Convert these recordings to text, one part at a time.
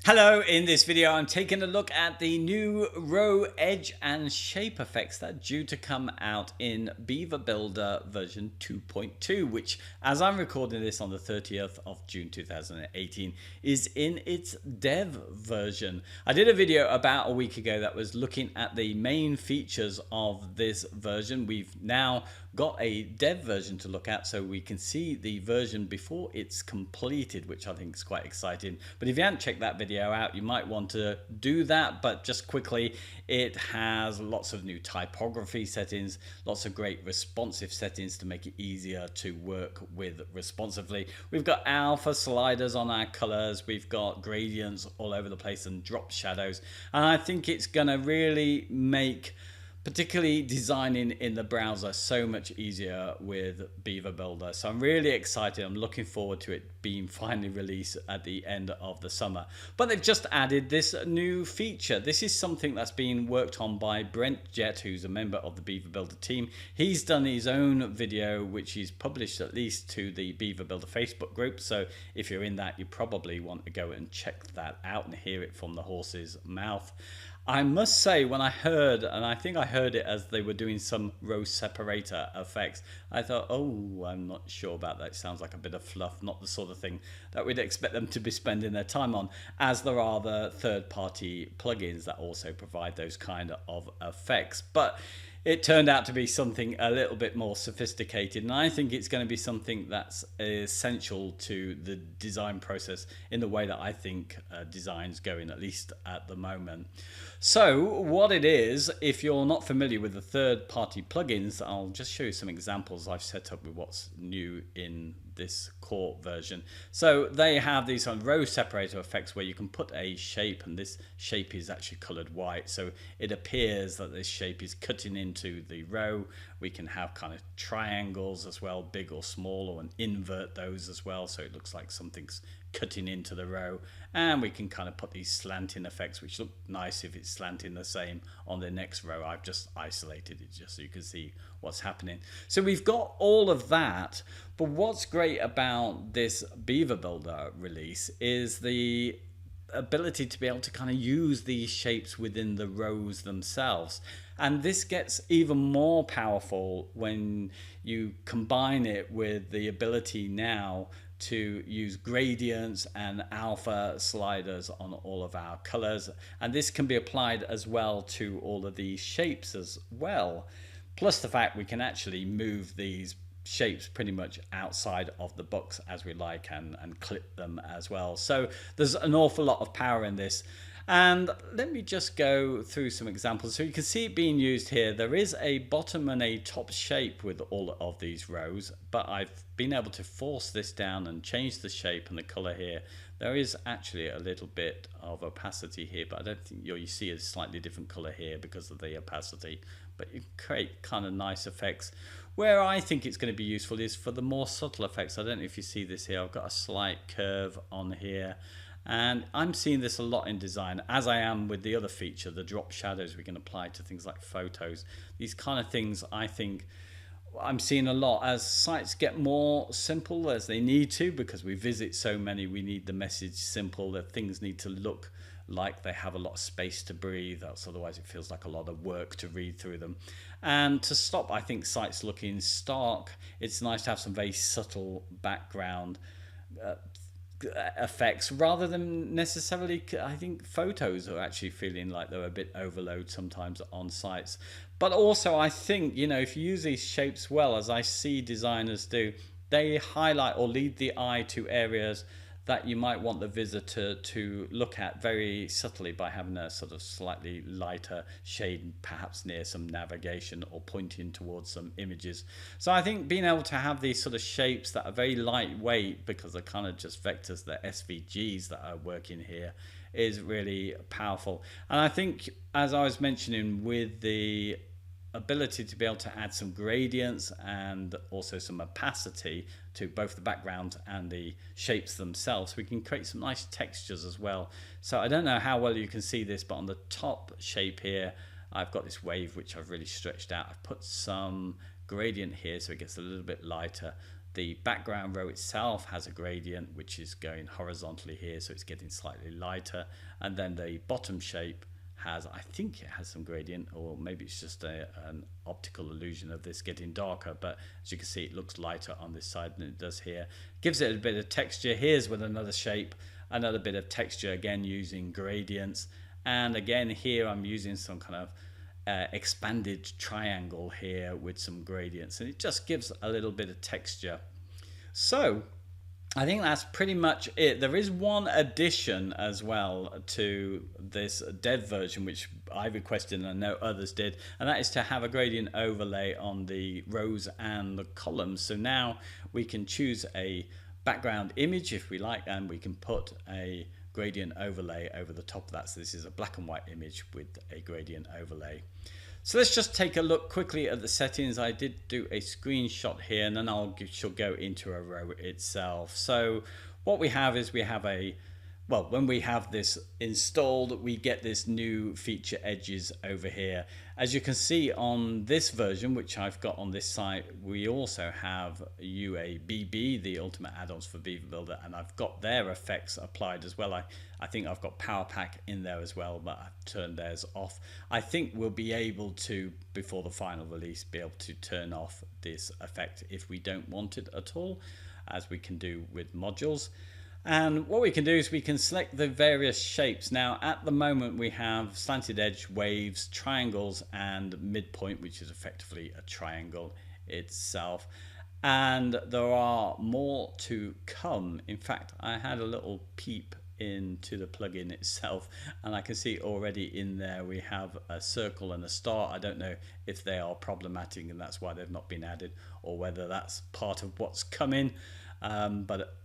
Hello, in this video I'm taking a look at the new row, edge and shape effects that are due to come out in Beaver Builder version 2.2, which as I'm recording this on the 30th of June 2018 is in its dev version. I did a video about a week ago that was looking at the main features of this version. We've now got a dev version to look at so we can see the version before it's completed, which I think is quite exciting. But if you haven't checked that video out, you might want to do that. But just quickly, it has lots of new typography settings, lots of great responsive settings to make it easier to work with responsively. We've got alpha sliders on our colors, we've got gradients all over the place and drop shadows, and I think it's gonna really make particularly designing in the browser so much easier with Beaver Builder. So I'm really excited. I'm looking forward to it being finally released at the end of the summer. But they've just added this new feature. This is something that's being worked on by Brent Jett, who's a member of the Beaver Builder team. He's done his own video, which he's published at least to the Beaver Builder Facebook group. So if you're in that, you probably want to go and check that out and hear it from the horse's mouth. I must say, when I heard, and I think I heard it as they were doing some row separator effects, I thought, oh, I'm not sure about that. It sounds like a bit of fluff, not the sort of thing that we'd expect them to be spending their time on, as there are the third-party plugins that also provide those kind of effects. But it turned out to be something a little bit more sophisticated, and I think it's going to be something that's essential to the design process in the way that I think design's going, at least at the moment. So what it is, if you're not familiar with the third-party plugins, I'll just show you some examples I've set up with what's new in this core version. So they have these row separator effects where you can put a shape, and this shape is actually colored white, so it appears that this shape is cutting into the row. We can have kind of triangles as well, big or small, or invert those as well, so it looks like something's cutting into the row. And we can kind of put these slanting effects, which look nice if it's slanting the same on the next row. I've just isolated it just so you can see what's happening. So we've got all of that, but what's great about this Beaver Builder release is the ability to be able to kind of use these shapes within the rows themselves. And this gets even more powerful when you combine it with the ability now to use gradients and alpha sliders on all of our colors, and this can be applied as well to all of these shapes as well, plus the fact we can actually move these shapes pretty much outside of the box as we like, and clip them as well. So there's an awful lot of power in this. And let me just go through some examples so you can see it being used here. There is a bottom and a top shape with all of these rows, but I've been able to force this down and change the shape and the color here. There is actually a little bit of opacity here, but I don't think you see a slightly different color here because of the opacity, but you create kind of nice effects. Where I think it's going to be useful is for the more subtle effects. I don't know if you see this here. I've got a slight curve on here, and I'm seeing this a lot in design, as I am with the other feature, the drop shadows we can apply to things like photos. These kind of things I think I'm seeing a lot as sites get more simple, as they need to, because we visit so many. We need the message simple, that things need to look like they have a lot of space to breathe, else otherwise it feels like a lot of work to read through them. And to stop, I think, sites looking stark, it's nice to have some very subtle background effects rather than necessarily, I think photos are actually feeling like they're a bit overload sometimes on sites. But also I think, you know, if you use these shapes well, as I see designers do, they highlight or lead the eye to areas that you might want the visitor to look at very subtly by having a sort of slightly lighter shade, perhaps near some navigation or pointing towards some images. So I think being able to have these sort of shapes that are very lightweight, because they're kind of just vectors, the SVGs that are working here, is really powerful. And I think, as I was mentioning, with the ability to be able to add some gradients and also some opacity to both the background and the shapes themselves, we can create some nice textures as well. So I don't know how well you can see this, but on the top shape here, I've got this wave which I've really stretched out. I've put some gradient here so it gets a little bit lighter. The background row itself has a gradient which is going horizontally here, so it's getting slightly lighter. And then the bottom shape has, I think it has some gradient, or maybe it's just an optical illusion of this getting darker, but as you can see it looks lighter on this side than it does here. Gives it a bit of texture. Here's with another shape, another bit of texture, again using gradients. And again here I'm using some kind of expanded triangle here with some gradients, and it just gives a little bit of texture. So I think that's pretty much it. There is one addition as well to this dev version, which I requested and I know others did, and that is to have a gradient overlay on the rows and the columns. So now we can choose a background image if we like, and we can put a gradient overlay over the top of that. So this is a black and white image with a gradient overlay. So let's just take a look quickly at the settings. I did do a screenshot here, and then she'll go into a row itself. So what we have is we have a, well, when we have this installed, we get this new feature edges over here. As you can see on this version, which I've got on this site, we also have UABB, the ultimate add-ons for Beaver Builder, and I've got their effects applied as well. I think I've got Power Pack in there as well, but I've turned theirs off. I think we'll be able to, before the final release, be able to turn off this effect if we don't want it at all, as we can do with modules. And what we can do is we can select the various shapes. Now at the moment we have slanted edge, waves, triangles, and midpoint, which is effectively a triangle itself. And there are more to come. In fact, I had a little peep into the plugin itself, and I can see already in there we have a circle and a star. I don't know if they are problematic and that's why they've not been added, or whether that's part of what's coming. But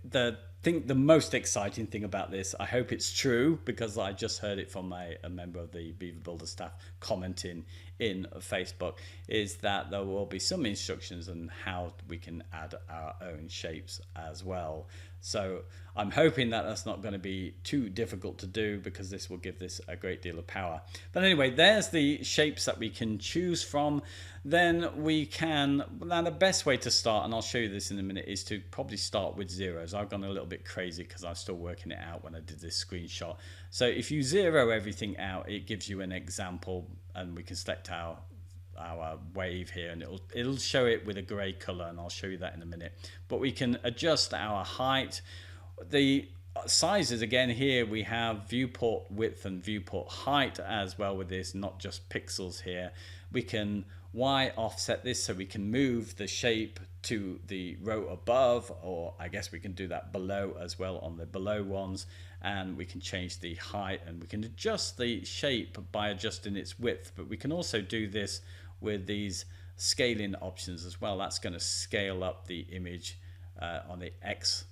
the most exciting thing about this, I hope it's true, because I just heard it from a member of the Beaver Builder staff commenting in Facebook, is that there will be some instructions on how we can add our own shapes as well. So I'm hoping that that's not going to be too difficult to do, because this will give this a great deal of power. But anyway, there's the shapes that we can choose from. Then we can, now the best way to start, and I'll show you this in a minute, is to probably start with zeros. I've gone a little bit crazy because I'm still working it out when I did this screenshot. So if you zero everything out, it gives you an example, and we can select our wave here, and it'll show it with a gray color, and I'll show you that in a minute. But we can adjust our height, the sizes. Again, here we have viewport width and viewport height as well with this, not just pixels here. We can Y offset this, so we can move the shape to the row above, or I guess we can do that below as well on the below ones. And we can change the height, and we can adjust the shape by adjusting its width. But we can also do this with these scaling options as well. That's going to scale up the image on the X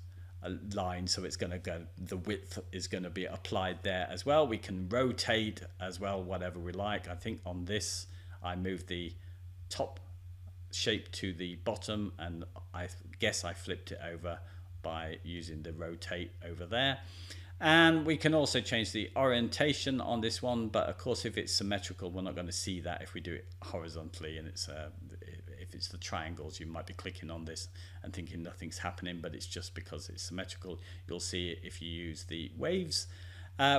line, so it's going to go, the width is going to be applied there as well. We can rotate as well, whatever we like. I think on this I moved the top shape to the bottom, and I guess I flipped it over by using the rotate over there. And we can also change the orientation on this one, but of course if it's symmetrical, we're not going to see that if we do it horizontally. And it's if it's the triangles, you might be clicking on this and thinking nothing's happening, but it's just because it's symmetrical. You'll see it if you use the waves.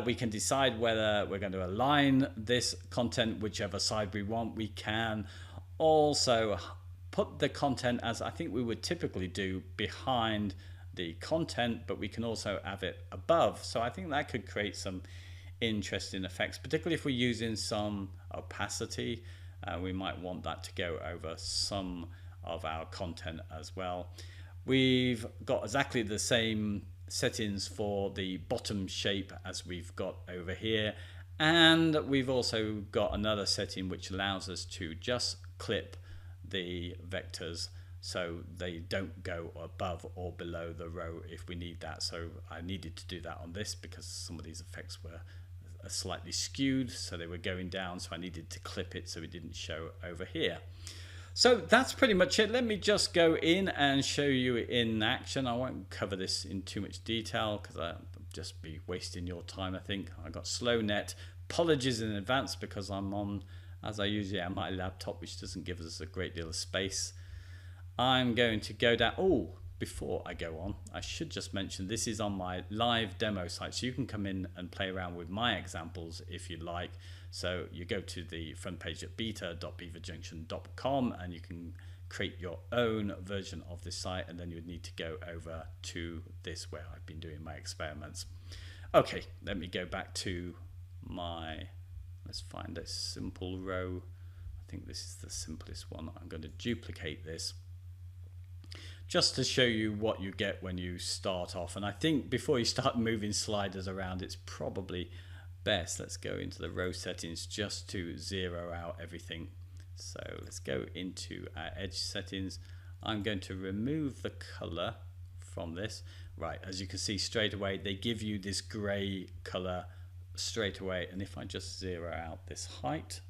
We can decide whether we're going to align this content whichever side we want. We can also put the content, as I think we would typically do, behind the content, but we can also have it above. So I think that could create some interesting effects, particularly if we're using some opacity. We might want that to go over some of our content as well. We've got exactly the same settings for the bottom shape as we've got over here, and we've also got another setting which allows us to just clip the vectors so they don't go above or below the row if we need that. So I needed to do that on this because some of these effects were slightly skewed, so they were going down, so I needed to clip it so it didn't show over here. So that's pretty much it. Let me just go in and show you in action. I won't cover this in too much detail because I'll just be wasting your time. I think I got slow net. Apologies in advance because I'm on, as I usually am, my laptop, which doesn't give us a great deal of space. I'm going to go down. Oh, before I go on, I should just mention this is on my live demo site, so you can come in and play around with my examples if you like. So you go to the front page at beta.beaverjunction.com and you can create your own version of this site, and then you would need to go over to this where I've been doing my experiments. Okay, let me go back to my, let's find a simple row. I think this is the simplest one. I'm going to duplicate this just to show you what you get when you start off. And I think before you start moving sliders around, it's probably best, let's go into the row settings just to zero out everything. So let's go into our edge settings. I'm going to remove the color from this. Right, as you can see straight away, they give you this gray color straight away. And if I just zero out this height,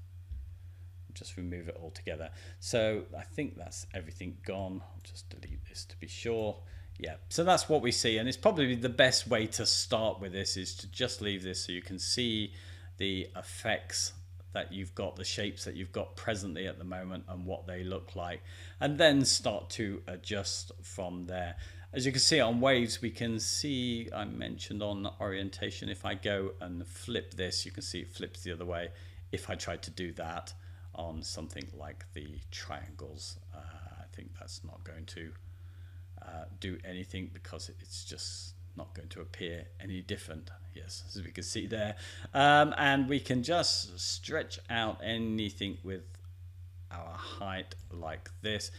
just remove it all together. So I think that's everything gone. I'll just delete this to be sure. Yeah, so that's what we see, and it's probably the best way to start with this is to just leave this so you can see the effects that you've got, the shapes that you've got presently at the moment and what they look like, and then start to adjust from there. As you can see on waves, we can see, I mentioned on orientation, if I go and flip this, you can see it flips the other way. If I tried to do that on something like the triangles, I think that's not going to do anything because it's just not going to appear any different. Yes, as we can see there, and we can just stretch out anything with our height like this.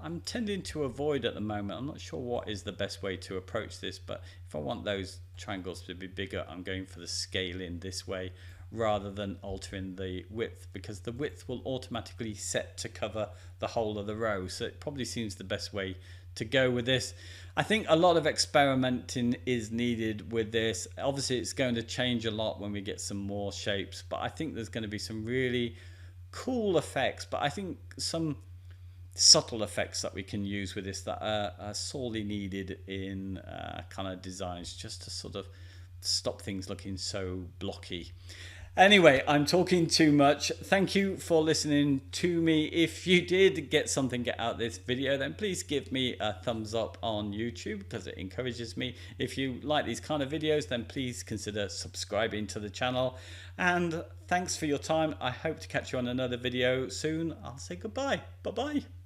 I'm tending to avoid at the moment. I'm not sure what is the best way to approach this, but if I want those triangles to be bigger, I'm going for the scaling this way rather than altering the width, because the width will automatically set to cover the whole of the row. So it probably seems the best way to go with this. I think a lot of experimenting is needed with this. Obviously it's going to change a lot when we get some more shapes, but I think there's going to be some really cool effects, but I think some subtle effects that we can use with this that are sorely needed in kind of designs, just to sort of stop things looking so blocky. Anyway, I'm talking too much. Thank you for listening to me. If you did get something out of this video, then please give me a thumbs up on YouTube because it encourages me. If you like these kind of videos, then please consider subscribing to the channel. And thanks for your time. I hope to catch you on another video soon. I'll say goodbye. Bye-bye.